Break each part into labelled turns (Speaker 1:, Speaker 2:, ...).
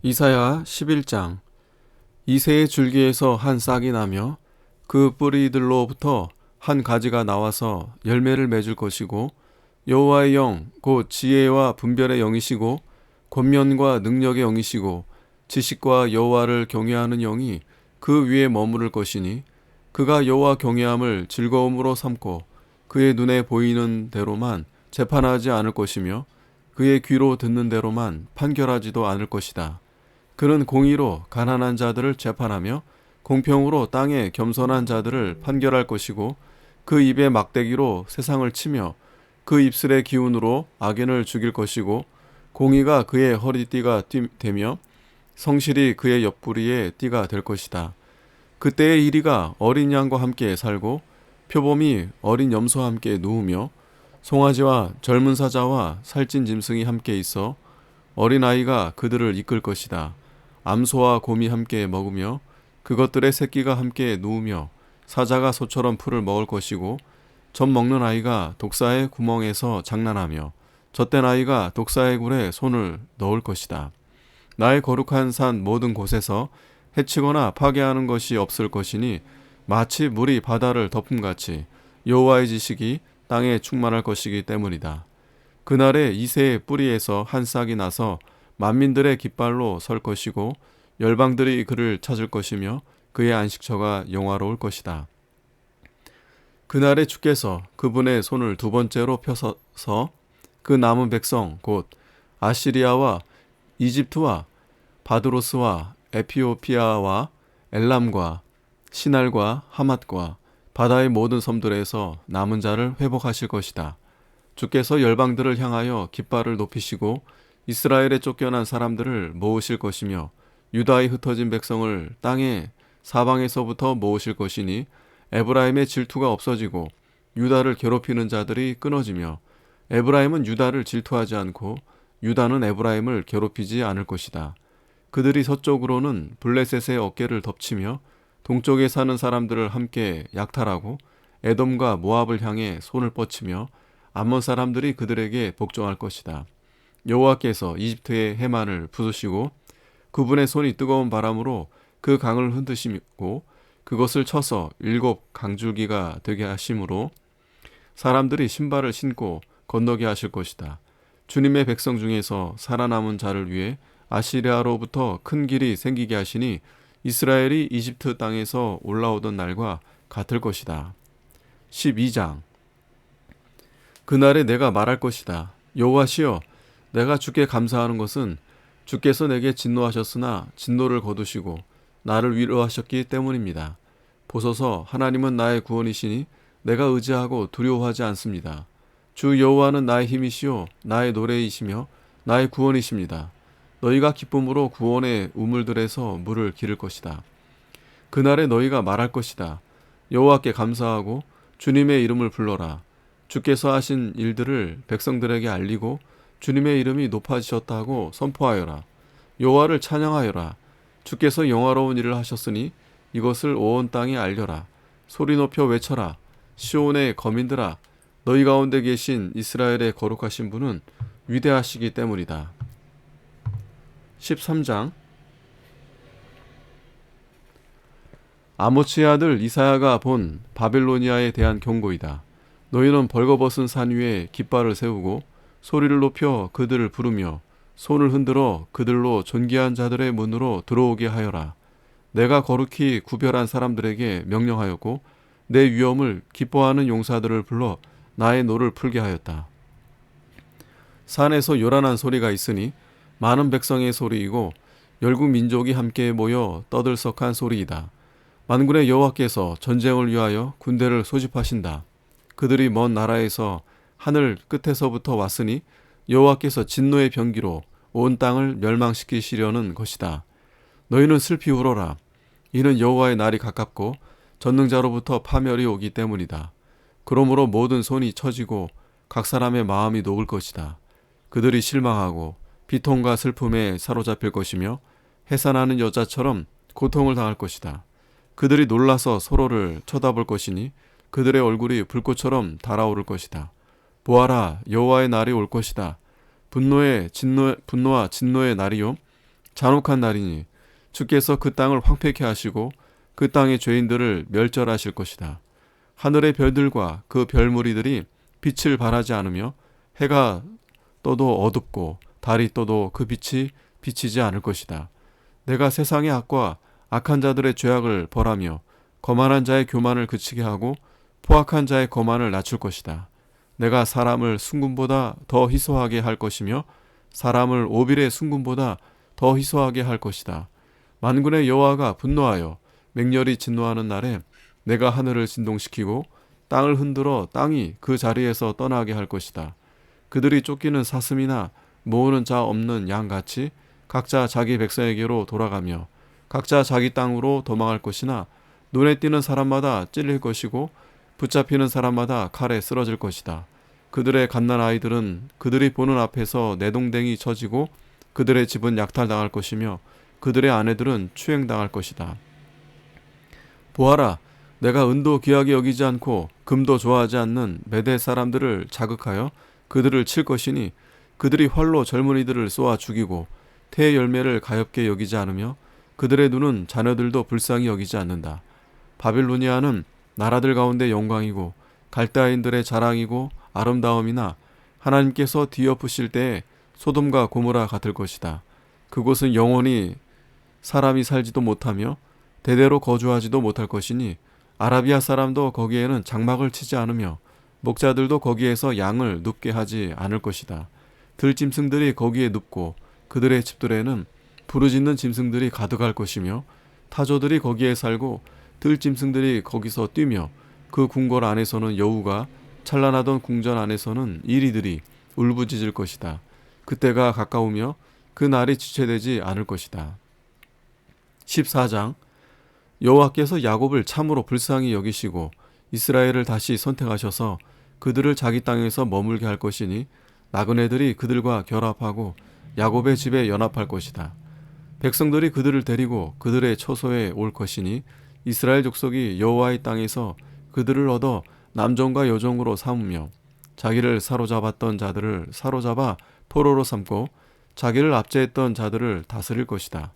Speaker 1: 이사야 11장. 이새의 줄기에서 한 싹이 나며 그 뿌리들로부터 한 가지가 나와서 열매를 맺을 것이고, 여호와의 영 곧 지혜와 분별의 영이시고 권면과 능력의 영이시고 지식과 여호와를 경외하는 영이 그 위에 머무를 것이니, 그가 여호와 경외함을 즐거움으로 삼고 그의 눈에 보이는 대로만 재판하지 않을 것이며 그의 귀로 듣는 대로만 판결하지도 않을 것이다. 그는 공의로 가난한 자들을 재판하며 공평으로 땅에 겸손한 자들을 판결할 것이고, 그 입의 막대기로 세상을 치며 그 입술의 기운으로 악인을 죽일 것이고, 공의가 그의 허리띠가 되며 성실이 그의 옆구리에 띠가 될 것이다. 그때의 이리가 어린 양과 함께 살고 표범이 어린 염소와 함께 누우며 송아지와 젊은 사자와 살찐 짐승이 함께 있어 어린아이가 그들을 이끌 것이다. 암소와 곰이 함께 먹으며 그것들의 새끼가 함께 누우며 사자가 소처럼 풀을 먹을 것이고, 젖 먹는 아이가 독사의 구멍에서 장난하며 젖된 아이가 독사의 굴에 손을 넣을 것이다. 나의 거룩한 산 모든 곳에서 해치거나 파괴하는 것이 없을 것이니, 마치 물이 바다를 덮음같이 여호와의 지식이 땅에 충만할 것이기 때문이다. 그날에 이새의 뿌리에서 한 싹이 나서 만민들의 깃발로 설 것이고, 열방들이 그를 찾을 것이며 그의 안식처가 영화로울 것이다. 그날에 주께서 그분의 손을 두 번째로 펴서서 그 남은 백성 곧 아시리아와 이집트와 바드로스와 에피오피아와 엘람과 시날과 하맛과 바다의 모든 섬들에서 남은 자를 회복하실 것이다. 주께서 열방들을 향하여 깃발을 높이시고 이스라엘에 쫓겨난 사람들을 모으실 것이며 유다의 흩어진 백성을 땅의 사방에서부터 모으실 것이니, 에브라임의 질투가 없어지고 유다를 괴롭히는 자들이 끊어지며 에브라임은 유다를 질투하지 않고 유다는 에브라임을 괴롭히지 않을 것이다. 그들이 서쪽으로는 블레셋의 어깨를 덮치며 동쪽에 사는 사람들을 함께 약탈하고 에돔과 모압을 향해 손을 뻗치며 암몬 사람들이 그들에게 복종할 것이다. 여호와께서 이집트의 해만을 부수시고 그분의 손이 뜨거운 바람으로 그 강을 흔드시고 그것을 쳐서 7 강줄기가 되게 하심으로 사람들이 신발을 신고 건너게 하실 것이다. 주님의 백성 중에서 살아남은 자를 위해 아시리아로부터 큰 길이 생기게 하시니, 이스라엘이 이집트 땅에서 올라오던 날과 같을 것이다. 12장. 그날에 내가 말할 것이다. 여호와시여, 내가 주께 감사하는 것은 주께서 내게 진노하셨으나 진노를 거두시고 나를 위로하셨기 때문입니다. 보소서, 하나님은 나의 구원이시니 내가 의지하고 두려워하지 않습니다. 주 여호와는 나의 힘이시요 나의 노래이시며 나의 구원이십니다. 너희가 기쁨으로 구원의 우물들에서 물을 기를 것이다. 그날에 너희가 말할 것이다. 여호와께 감사하고 주님의 이름을 불러라. 주께서 하신 일들을 백성들에게 알리고 주님의 이름이 높아지셨다고 선포하여라. 여호와를 찬양하여라. 주께서 영화로운 일을 하셨으니 이것을 온 땅에 알려라. 소리 높여 외쳐라. 시온의 거민들아, 너희 가운데 계신 이스라엘의 거룩하신 분은 위대하시기 때문이다. 13장. 아모츠의 아들 이사야가 본 바벨로니아에 대한 경고이다. 너희는 벌거벗은 산 위에 깃발을 세우고 소리를 높여 그들을 부르며 손을 흔들어 그들로 존귀한 자들의 문으로 들어오게 하여라. 내가 거룩히 구별한 사람들에게 명령하였고 내 위엄을 기뻐하는 용사들을 불러 나의 노를 풀게 하였다. 산에서 요란한 소리가 있으니 많은 백성의 소리이고 열국 민족이 함께 모여 떠들썩한 소리이다. 만군의 여호와께서 전쟁을 위하여 군대를 소집하신다. 그들이 먼 나라에서 하늘 끝에서부터 왔으니 여호와께서 진노의 병기로 온 땅을 멸망시키시려는 것이다. 너희는 슬피 울어라. 이는 여호와의 날이 가깝고 전능자로부터 파멸이 오기 때문이다. 그러므로 모든 손이 처지고 각 사람의 마음이 녹을 것이다. 그들이 실망하고 비통과 슬픔에 사로잡힐 것이며 해산하는 여자처럼 고통을 당할 것이다. 그들이 놀라서 서로를 쳐다볼 것이니 그들의 얼굴이 불꽃처럼 달아오를 것이다. 보아라, 여호와의 날이 올 것이다. 분노와 진노의 날이요 잔혹한 날이니 주께서 그 땅을 황폐케 하시고 그 땅의 죄인들을 멸절하실 것이다. 하늘의 별들과 그 별무리들이 빛을 발하지 않으며 해가 떠도 어둡고 달이 떠도 그 빛이 비치지 않을 것이다. 내가 세상의 악과 악한 자들의 죄악을 벌하며 거만한 자의 교만을 그치게 하고 포악한 자의 거만을 낮출 것이다. 내가 사람을 순금보다 더 희소하게 할 것이며 사람을 오빌의 순금보다 더 희소하게 할 것이다. 만군의 여호와가 분노하여 맹렬히 진노하는 날에 내가 하늘을 진동시키고 땅을 흔들어 땅이 그 자리에서 떠나게 할 것이다. 그들이 쫓기는 사슴이나 모으는 자 없는 양같이 각자 자기 백성에게로 돌아가며 각자 자기 땅으로 도망할 것이나 눈에 띄는 사람마다 찔릴 것이고 붙잡히는 사람마다 칼에 쓰러질 것이다. 그들의 갓난 아이들은 그들이 보는 앞에서 내동댕이 쳐지고 그들의 집은 약탈당할 것이며 그들의 아내들은 추행당할 것이다. 보아라, 내가 은도 귀하게 여기지 않고 금도 좋아하지 않는 메대 사람들을 자극하여 그들을 칠 것이니 그들이 활로 젊은이들을 쏘아 죽이고 태의 열매를 가엾게 여기지 않으며 그들의 눈은 자녀들도 불쌍히 여기지 않는다. 바빌로니아는 나라들 가운데 영광이고 갈대아인들의 자랑이고 아름다움이나 하나님께서 뒤엎으실 때에 소돔과 고모라 같을 것이다. 그곳은 영원히 사람이 살지도 못하며 대대로 거주하지도 못할 것이니 아라비아 사람도 거기에는 장막을 치지 않으며 목자들도 거기에서 양을 눕게 하지 않을 것이다. 들짐승들이 거기에 눕고 그들의 집들에는 부르짖는 짐승들이 가득할 것이며 타조들이 거기에 살고 들짐승들이 거기서 뛰며 그 궁궐 안에서는 여우가 찬란하던 궁전 안에서는 이리들이 울부짖을 것이다. 그때가 가까우며 그 날이 지체되지 않을 것이다. 14장 여호와께서 야곱을 참으로 불쌍히 여기시고 이스라엘을 다시 선택하셔서 그들을 자기 땅에서 머물게 할 것이니 나그네들이 그들과 결합하고 야곱의 집에 연합할 것이다. 백성들이 그들을 데리고 그들의 처소에 올 것이니 이스라엘 족속이 여호와의 땅에서 그들을 얻어 남종과 여종으로 삼으며 자기를 사로잡았던 자들을 사로잡아 포로로 삼고 자기를 압제했던 자들을 다스릴 것이다.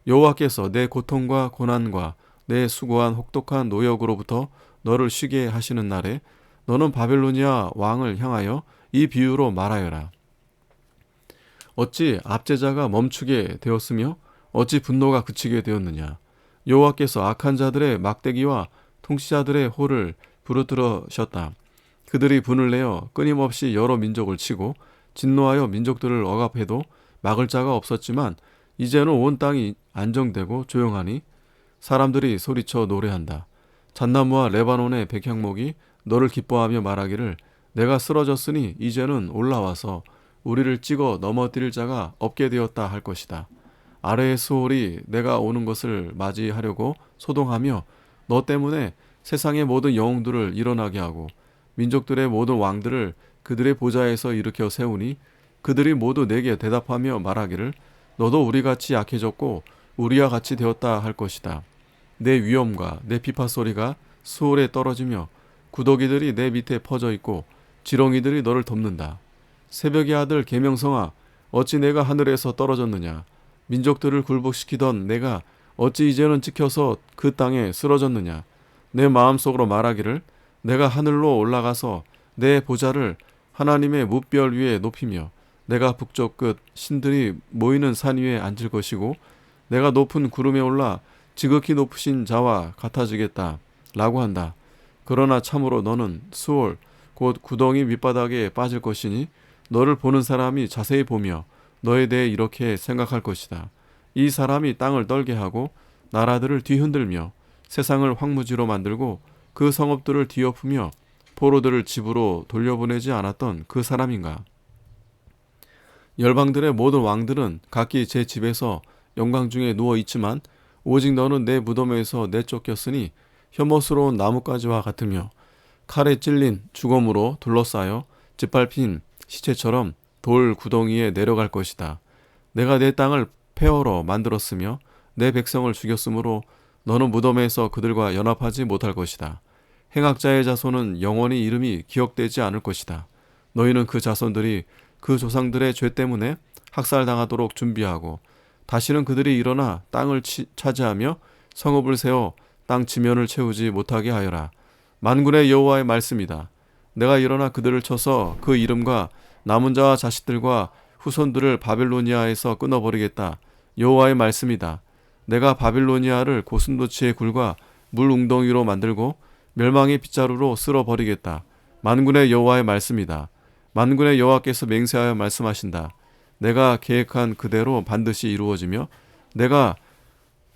Speaker 1: 여호와께서 내 고통과 고난과 내 수고한 혹독한 노역으로부터 너를 쉬게 하시는 날에 너는 바벨로니아 왕을 향하여 이 비유로 말하여라. 어찌 압제자가 멈추게 되었으며 어찌 분노가 그치게 되었느냐. 여호와께서 악한 자들의 막대기와 통치자들의 호를 부르뜨러셨다. 그들이 분을 내어 끊임없이 여러 민족을 치고 진노하여 민족들을 억압해도 막을 자가 없었지만 이제는 온 땅이 안정되고 조용하니 사람들이 소리쳐 노래한다. 잣나무와 레바논의 백향목이 너를 기뻐하며 말하기를 내가 쓰러졌으니 이제는 올라와서 우리를 찍어 넘어뜨릴 자가 없게 되었다 할 것이다. 아래의 수월이 내가 오는 것을 맞이하려고 소동하며 너 때문에 세상의 모든 영웅들을 일어나게 하고 민족들의 모든 왕들을 그들의 보좌에서 일으켜 세우니 그들이 모두 내게 대답하며 말하기를 너도 우리같이 약해졌고 우리와 같이 되었다 할 것이다. 내 위엄과 내 비파 소리가 수월에 떨어지며 구더기들이 내 밑에 퍼져 있고 지렁이들이 너를 덮는다. 새벽의 아들 계명성아, 어찌 내가 하늘에서 떨어졌느냐. 민족들을 굴복시키던 내가 어찌 이제는 찍혀서 그 땅에 쓰러졌느냐. 내 마음속으로 말하기를 내가 하늘로 올라가서 내 보좌를 하나님의 무별 위에 높이며 내가 북쪽 끝 신들이 모이는 산 위에 앉을 것이고 내가 높은 구름에 올라 지극히 높으신 자와 같아지겠다 라고 한다. 그러나 참으로 너는 수월 곧 구덩이 밑바닥에 빠질 것이니 너를 보는 사람이 자세히 보며 너에 대해 이렇게 생각할 것이다. 이 사람이 땅을 떨게 하고 나라들을 뒤흔들며 세상을 황무지로 만들고 그 성읍들을 뒤엎으며 포로들을 집으로 돌려보내지 않았던 그 사람인가. 열방들의 모든 왕들은 각기 제 집에서 영광 중에 누워 있지만 오직 너는 내 무덤에서 내쫓겼으니 혐오스러운 나뭇가지와 같으며 칼에 찔린 죽음으로 둘러싸여 짓밟힌 시체처럼 돌 구덩이에 내려갈 것이다. 내가 내 땅을 폐허로 만들었으며 내 백성을 죽였으므로 너는 무덤에서 그들과 연합하지 못할 것이다. 행악자의 자손은 영원히 이름이 기억되지 않을 것이다. 너희는 그 자손들이 그 조상들의 죄 때문에 학살당하도록 준비하고 다시는 그들이 일어나 땅을 차지하며 성읍을 세워 땅 지면을 채우지 못하게 하여라. 만군의 여호와의 말씀이다. 내가 일어나 그들을 쳐서 그 이름과 남은 자와 자식들과 후손들을 바빌로니아에서 끊어버리겠다. 여호와의 말씀이다. 내가 바빌로니아를 고슴도치의 굴과 물 웅덩이로 만들고 멸망의 빗자루로 쓸어버리겠다. 만군의 여호와의 말씀이다. 만군의 여호와께서 맹세하여 말씀하신다. 내가 계획한 그대로 반드시 이루어지며 내가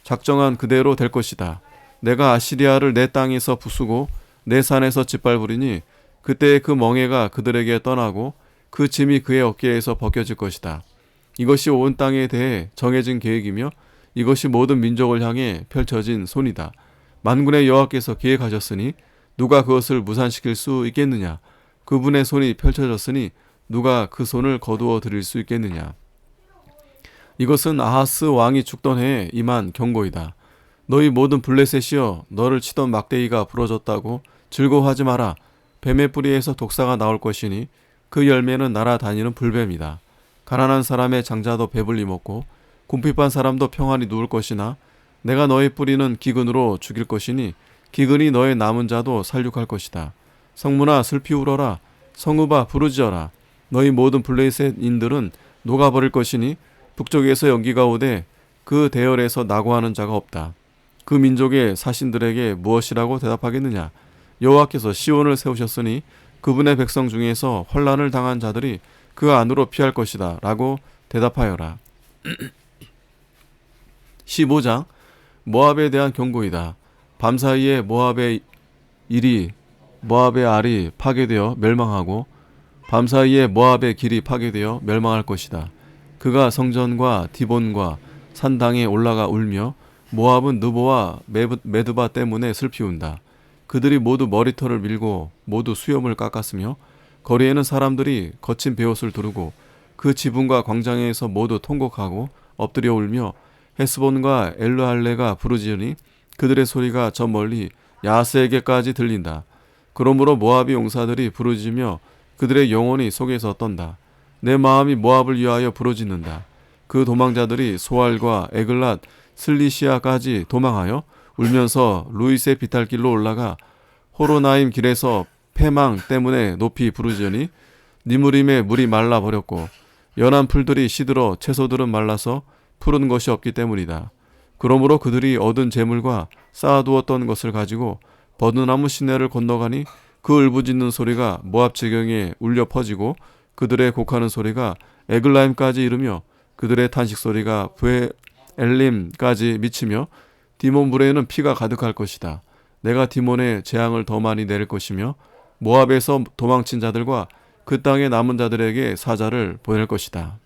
Speaker 1: 작정한 그대로 될 것이다. 내가 아시리아를 내 땅에서 부수고 내 산에서 짓밟으리니 그때 그 멍에가 그들에게 떠나고 그 짐이 그의 어깨에서 벗겨질 것이다. 이것이 온 땅에 대해 정해진 계획이며 이것이 모든 민족을 향해 펼쳐진 손이다. 만군의 여호와께서 계획하셨으니 누가 그것을 무산시킬 수 있겠느냐? 그분의 손이 펼쳐졌으니 누가 그 손을 거두어 드릴 수 있겠느냐? 이것은 아하스 왕이 죽던 해에 임한 경고이다. 너희 모든 블레셋이여, 너를 치던 막대기가 부러졌다고 즐거워하지 마라. 뱀의 뿌리에서 독사가 나올 것이니 그 열매는 날아다니는 불뱀이다. 가난한 사람의 장자도 배불리 먹고 궁핍한 사람도 평안히 누울 것이나 내가 너의 뿌리는 기근으로 죽일 것이니 기근이 너의 남은 자도 살육할 것이다. 성문아 슬피 울어라. 성읍아 부르짖어라. 너희 모든 블레셋인들은 녹아버릴 것이니 북쪽에서 연기가 오되 그 대열에서 낙오하는 자가 없다. 그 민족의 사신들에게 무엇이라고 대답하겠느냐? 여호와께서 시온을 세우셨으니 그분의 백성 중에서 환난을 당한 자들이 그 안으로 피할 것이다 라고 대답하여라. 15장 모압에 대한 경고이다. 밤사이에 모압의 알이 파괴되어 멸망하고 밤사이에 모압의 길이 파괴되어 멸망할 것이다. 그가 성전과 디본과 산당에 올라가 울며 모압은 느보와 메드바 때문에 슬피 운다. 그들이 모두 머리털을 밀고 모두 수염을 깎았으며 거리에는 사람들이 거친 베옷을 두르고 그 지붕과 광장에서 모두 통곡하고 엎드려 울며 헤스본과 엘르할레가 부르짖으니 그들의 소리가 저 멀리 야하스에게까지 들린다. 그러므로 모압의 용사들이 부르짖으며 그들의 영혼이 속에서 떤다. 내 마음이 모압을 위하여 부르짖는다. 그 도망자들이 소알과 에글랏 슬리시아까지 도망하여 울면서 루이스의 비탈길로 올라가 호로나임 길에서 패망 때문에 높이 부르짖으니 니무림에 물이 말라 버렸고 연한 풀들이 시들어 채소들은 말라서 푸른 것이 없기 때문이다. 그러므로 그들이 얻은 재물과 쌓아두었던 것을 가지고 버드나무 시내를 건너가니 그 울부짖는 소리가 모압 지경에 울려 퍼지고 그들의 곡하는 소리가 에글라임까지 이르며 그들의 탄식 소리가 브엘림까지 미치며 디몬 불에는 피가 가득할 것이다. 내가 디몬에 재앙을 더 많이 내릴 것이며 모압에서 도망친 자들과 그 땅에 남은 자들에게 사자를 보낼 것이다.